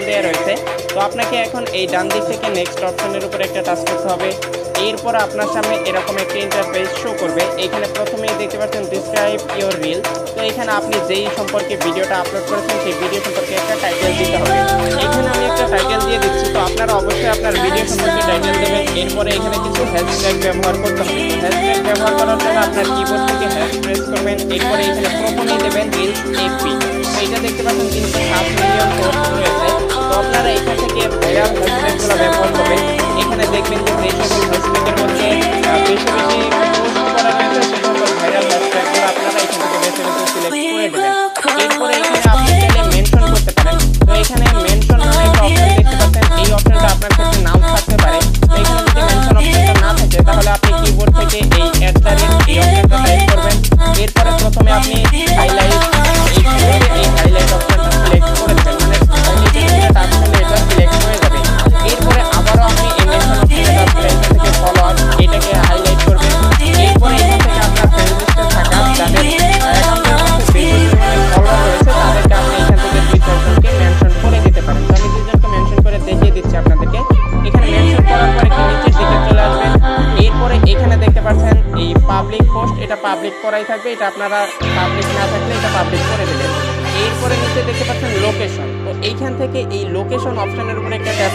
দেয়া রয়েছে। তো আপনাকে এখন এই ডান দিক থেকে নেক্সট অপশনের উপরে একটা টাচ করতে হবে। এরপর আপনার সামনে এরকম একটা ইন্টারফেস শো করবে। এখানে প্রথমেই দেখতে পাচ্ছেন ডিসক্রাইব ইওর রিল। তো এখানে আপনি যেই সম্পর্কে ভিডিওটা আপলোড করেছেন সেই ভিডিও সম্পর্কে একটা টাইটেল দিতে হবে। এখানে আমি একটা টাইটেল দিয়ে দিচ্ছি। তো আপনারা অবশ্যই আপনার ভিডিও সম্পর্কে টাইটেল দেবেন। এরপরে এখানে কিছু হ্যাশট্যাগ ব্যবহার করতে হবে। হ্যাশট্যাগ ব্যবহার করার জন্য আপনার কিবোর্ড থেকে হ্যাশ প্রেস করবেন। এরপরে এখানে প্রথমেই দেবেন রিলস এপি। তো এটা দেখতে পাচ্ছেন 307 মিলিয়ন পোস্ট রয়েছে। তো আপনারা এখান থেকে ভাইরাল হ্যাশট্যাগুলো ব্যবহার করবেন। এখানে দেখবেন যে এই সকল হ্যাশট্যাগের মধ্যে বেশি বেশি পোস্ট করা রয়েছে সেই সকল ভাইরাল হ্যাশট্যাগুলো আপনারা এখান থেকে বেছে বেছে সিলেক্ট করে দেবেন। এরপরে এখানে আপনি চাইলে মেনশন করতে পারেন। তো এখানে মেনশন নামে একটা অপশন দেখতে পাচ্ছেন। এই অপশনটা আপনার ক্ষেত্রে নাও থাকতে পারে। তো এখানে যদি মেনশন অপশনটা না থাকে তাহলে আপনি কিবোর্ড থেকে এই @ এই অপশনটা টাইপ করবেন। এরপরে প্রথমে আপনি হাইলাইট এই হাইলাইট অপশনটা সিলেক্ট করে দেবেন। মানে নিচে টাচ করলে এটা সিলেক্ট হয়ে যাবে। এরপরে আবারও আপনি এই মেনশন অপশনে টাচ করে এখান থেকে ফলোয়ার এটাকে হাইলাইট করবেন। এরপরে এখান থেকে আপনার ফ্রেন্ড লিস্টে থাকা যাদের অ্যাকাউন্টের মধ্যে বেশি পরিমাণে ফলোয়ার রয়েছে তাদেরকে আপনি এখান থেকে 2-4জনকে মেনশন করে দিতে পারেন। তো আমি 2জনকে মেনশন করে দেখিয়ে দিচ্ছি আপনাদেরকে। এখানে মেনশন করার পরে একটু নিচের দিকে চলে আসবেন। এরপরে এখানে দেখতে পাচ্ছেন এই পাবলিক পোস্ট, এটা পাবলিক করাই থাকবে। এটা আপনারা পাবলিক না থাকলে এটা পাবলিক করে দেবেন। এরপরে নিচে দেখতে পাচ্ছেন লোকেশন। তো এইখান থেকে এই লোকেশন অপশনের উপরে একটা ট্যাপ